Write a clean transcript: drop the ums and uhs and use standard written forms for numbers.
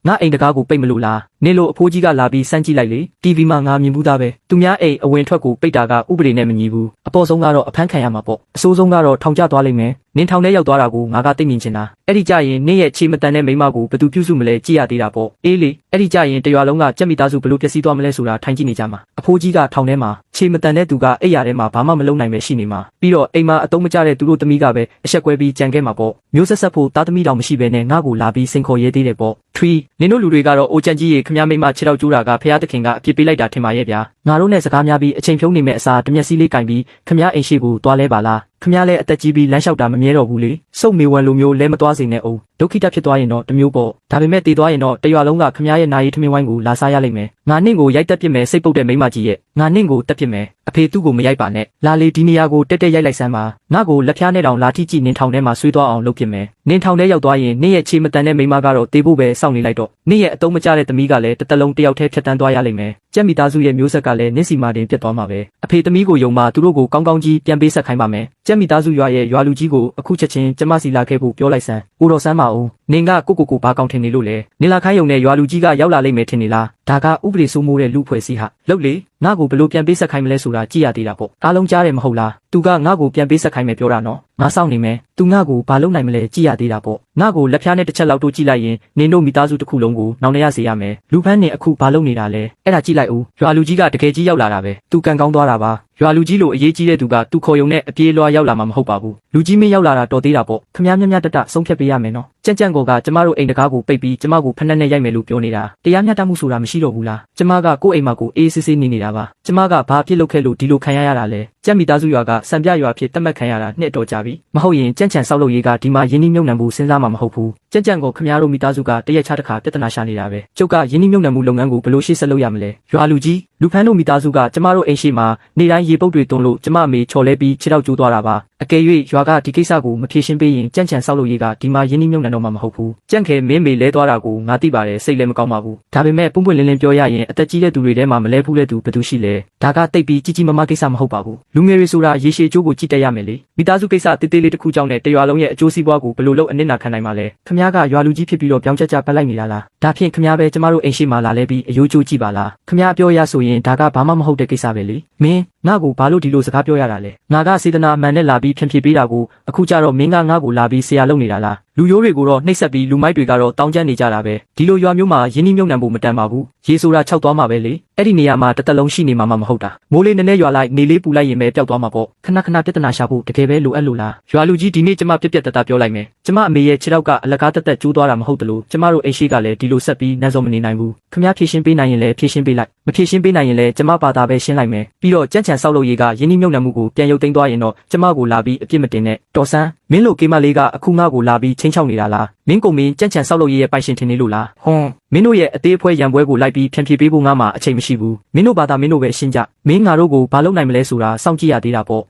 ငါအိမ်တကားကိုပိတ်မလို့လားနေလို့အဖိုးကြီးကလာပြီးစမ်းကြည့်လိုက်လေ TV မှာငါမြင်ဘူးသားပဲသူများအိမ်အဝင်ထွက်ကိုပိတ်တာကဥပဒေနဲ့မညီဘူးအပေါ်ဆုံးကတော့အဖမ်းခံရမှာပေါ့အဆိုးဆုံးကတော့ထောင်ကျသွားလိမ့်မယ်နင်းထောင်ထဲရောက်သွားတာကိုငါကသိမြင်ချင်တာအဲ့ဒီကြရင်နင်းရဲ့ခြေမတန်တဲ့မိမကိုဘယ်သူပြုစုမလဲကြည့်ရသေးတာပေါ့အေးလေအဲ့ဒီကြရင်တရွာလုံးကကြက်မိသားစုဘလို့ပျက်စီးသွားမလဲဆိုတာထိုင်ကြည့်နေကြမှာအဖိုးကြီးကထောင်ထဲမှာခြေမတန်တဲ့သူကအိပ်ရာထဲမှာဘာမှမလုပ်နိုင်ပဲရှိနေမှာပြီးတော့အိမ်မှာအတုံးမကျတဲ့သူတို့သမီးကပဲအဆက်ကွဲပြီးကြံခဲ့မှာပေါ့မျိုးဆက်ဆက်ဖို့သားသမီးတောင်မရှိဘဲနဲ့ငါ့ကိုလာပြီးစင်ခေါ်ရဲသေးတယ်ပေါ့3နင်တို့လူတွေကတော့အိုချန်ကြီးရေခမည်းမိမခြေထောက်ကျိုးတာကဖះသခင်ကအပြစ်ပေးလိုက်တာထင်ပါရဲ့ဗျာငါတို့နဲ့စကားများပြီးအချိန်ဖြုံးနေမဲ့အစားတမျက်စီးလေးကင်ပြီးခမည်းအိမ်ရှိကိုသွားလဲပါလားခမည်းလည်းအသက်ကြီးပြီးလမ်းလျှောက်တာမမြဲတော့ဘူးလေစုပ်မေဝံလိုမျိုးလဲမသွားစေနဲ့အောင်ဒုက္ခိတဖြစ်သွားရင်တော့တမျိုးပေါ့ဒါပေမဲ့တည်သွားရင်တော့တရွာလုံးကခမည်းရဲ့နာရီထမင်းဝိုင်းကိုလာစားရလိမ့်မယ်ငါနင့်ကိုရိုက်တက်ပစ်မယ်စိတ်ပုတ်တဲ့မိမကြီးရဲ့ငါနင့်ကိုတက်ပစ်မယ်အဖေသူ့ကိုမရိုက်ပါနဲ့လာလေဒီနေရာကိုတက်တက်ရိုက်လိုက်စမ်းပါငါ့ကိုလက်ဖျားနဲ့တောင်လာထိကြည့်နင်းထောင်ထဲမှာဆွေးသွားအောင်လုပ်ပစ်မယ်နင်းထောင်ထဲရောက်သွားရင်နင့်ရဲ့ခြေမတန်တဲ့မိမကတော့တေးဖို့ပဲစောင့်နေလိုက်တော့နင့်ရဲ့အတုံးမကျတဲ့သမီးကလည်းတစ်သက်လုံးတယောက်တည်းဖြတ်တန်းသွားရလိမ့်မယ်ကြက်မိသားစုရဲ့မျိုးဆက်ကလည်းနင့်စီမာတင်ပြတ်သွားမှာပဲအဖေသမီးကိုယုံမှသူတို့ကိုကောင်းကောင်းကြီးပြန်ပေးဆက်ခိုင်းပါမယ်ကြက်မိသားစုရွာရဲ့ရွာလူကြီးကိုအခုချက်ချင်းကျမစီလာခဲ့ဖို့ပြောလိုက်စမ်းဦးတော်ဆန်းမအောင်နင်ကကိုဘာကောင်းထင်နေလို့လဲနင်လာခိုင်းယုံနဲ့ရွာလူကြီးကရောက်လာလိမ့်မယ်ထင်နေလားဒါကဥပဒေစိုးမိုးတဲ့လူဖွဲ့စည်းဟာလှုပ်လေငါ့ကိုဘယ်လိုပြန်ပေးဆက်ခိုင်းမလဲဆိုတာကြည့်ရသေးတာပေါ့အားလုံးကြားတယ်မဟုတ်လားသူကငါ့ကိုပြန်ပေးဆက်ခိုင်းမယ်ပြောတာနော်ငါစောင့်နေမယ်သူငါ့ကိုဘာလုပ်နိုင်မလဲကြည့်ရသေးတာပေါ့ငါ့ကိုလက်ဖျားနဲ့တစ်ချက်လောက်တို့ကြည့်လိုက်ရင်နင်တို့မိသားစုတစ်ခုလုံးကိုနောင်တရစေရမယ်လူဖန်းနေအခုဘာလုပ်နေတာလဲအဲ့ဒါကြည့်လိုက်ဦးရွာလူကြီးကတကယ်ကြီးရောက်လာတာပဲသူကန်ကောင်းသွားတာပါရွာလူကြီးလိုအရေးကြီးတဲ့သူကသူခေါ်ယုံနဲ့အပြေးလွှားရောက်လာမှာမဟုတ်ပါဘူးလူကြီးမင်းရောက်လာတာတော်သေးတာပေါ့ခမည်းမြတ်တဆုံးဖြတ်ပေးရမယ်နော်ကြံ့ကောကကျမတို့အိမ်တကားကိုပိတ်ပြီးကျမကိုဖက်နဲ့ရိုက်မယ်လို့ပြောနေတာတရားမျှတမှုဆိုတာမရှိတော့ဘူးလားကျမကကိုယ့်အိမ်မှာကိုအေးဆေးဆေးနေနေတာပါကျမကဘာဖြစ်လုပ်ခဲ့လို့ဒီလိုခံရတာလဲကြက်မိသားစုရွာကစံပြရွာဖြစ်တတ်မှတ်ခံရတာနှစ်တော်ကြာပြီမဟုတ်ရင်ကြံ့ချန်ဆောက်လုပ်ရေးကဒီမှာယင်းနှိမ့်မြုံနှံမှုစဉ်းစားမှာမဟုတ်ဘူးကြံ့ကိုခမည်းတော်မိသားစုကတရက်ချတစ်ခါပြဿနာရှာနေတာပဲကျုပ်ကယင်းနှိမ့်မြုံနှံမှုလုပ်ငန်းကိုဘယ်လိုရှေ့ဆက်လုပ်ရမလဲရွာလူကြီးလူဖန်းတို့မိသားစုကကျမတို့အိမ်ရှိမှာနေတိုင်းရေပုတ်တွေတွန်းလို့ကျမအမေချော်လဲပြီးခြေထောက်ကျိုးသွားတာပါအကယ်၍ရွာကဒီကိစ္စကိုမဖြေရှင်းပေးရင်ကြံ့ချန်ဆောက်လုပ်ရေးကဒီမှာယင်းနှိမ့်မြုံနှံတော့မှာမဟုတ်ဘူးကြံ့ခဲမင်းမေလဲသွားတာကိုငါသိပါတယ်စိတ်လည်းမကောင်းပါဘူးဒါပေမဲ့ပွန့်ပွန့်လင်းလင်းပြောရရင်အသက်ကြီးတဲ့သူတွေထဲမှာမလဲဘူးတဲ့သူဘယ်သူရှိလဲဒါကတိတ်ပြီးကြီးကြီးမားမားကိစ္စမဟုတ်ပါဘူးလူငယ်တွေဆိုတာရေရှည်အကျိုးကိုကြည့်တတ်ရမယ်လေမိသားစုကိစ္စတေးသေးလေးတစ်ခုကြောင့်နဲ့တရွာလုံးရဲ့အကျိုးစီးပွားကိုဘယ်လိုလုပ်အနစ်နာခံနိုင်မှာလဲခမည်းကရွာလူကြီးဖြစ်ပြီးတော့ပြောင်းကျပတ်လိုက်နေတာလားဒါဖြင့်ခမည်းပဲကျမတို့အိမ်ရှိမှလာလဲပြီးအယိုးကျိုးကြည့်ပါလားခမည်းပြောရဆိုရင်ဒါကဘာမှမဟုတ်တဲ့ကိစ္စပဲလေမင်းငါ့ကိုဘာလို့ဒီလိုစကားပြောရတာလဲငါကစေတနာအမှန်နဲ့လာပြီးဖြန့်ဖြေပေးတာကိုအခုကျတော့မင်းကငါ့ကိုလာပြီးဆရာလုပ်နေတာလားလူရိုးတွေကိုတော့နှိပ်စက်ပြီးလူမိုက်တွေကတော့တောင်းကျမ်းနေကြတာပဲဒီလိုရွာမျိုးမှာယင်းနှိမ့်မြုံနှံဖို့မတန်ပါဘူးရေဆိုတာခြောက်သွားမှာပဲလေအဲ့ဒီနေရာမှာတစ်သက်လုံးရှိနေမှာမဟုတ်တာမိုးလေးနည်းနည်းရွာလိုက်နေလေးပူလိုက်ရင်ပဲပျောက်သွားမှာပေါ့ခဏပြဿနာရှာဖို့တကယ်ပဲလိုအပ်လို့လားရွာလူကြီးဒီနေ့ကျမပြက်တပြောလိုက်မယ်ကျမအမေရဲ့ခြေထောက်ကအလကားတက်ကျိုးသွားတာမဟုတ်တလို့ကျမတို့အိမ်ရှိကလည်းဒီလိုဆက်ပြီးနှံစောမနေနိုင်ဘူးခမည်းဖြည့်ရှင်းပေးနိုင်ရင်လည်းဖြည့်ရှင်းပေးလိုက်မဖြည့်ရှင်းပေးနိုင်ရင်လည်းကျမဘာသာပဲရှင်းလိုက်မယ်ပြီးတော့ကြံ့ချန်ဆောက်လုပ်ရေးကယင်းနှိမ့်မြုံနှံမှုကိုပြန်ရုပ်သိမ်းသွားရင်တော့ကျမကိုလာပြီးအပြစ်မတင်နဲ့တော်ဆန်းမင်းလိုကေမလေးကအခုငါ့ကိုလာပြီးချင်းချောက်နေတာလားမင်းကိုမင်းကြံ့ချန်ဆောက်လုပ်ရေးရဲ့ပိုင်ရှင်ထင်နေလို့လားဟွန်းမင်းတို့ရဲ့အသေးအဖွဲရံပွဲကိုလိုက်ပြီးဖြန့်ဖြေပေးဖို့ငါမှအချိန်မရှိဘူးမင်းတို့ဘာသာမင်းတို့ပဲရှင်းကြမင်းငါတို့ကိုဘာလုပ်နိုင်မလဲဆိုတာစောင့်ကြည့်ရသေးတာပေါ့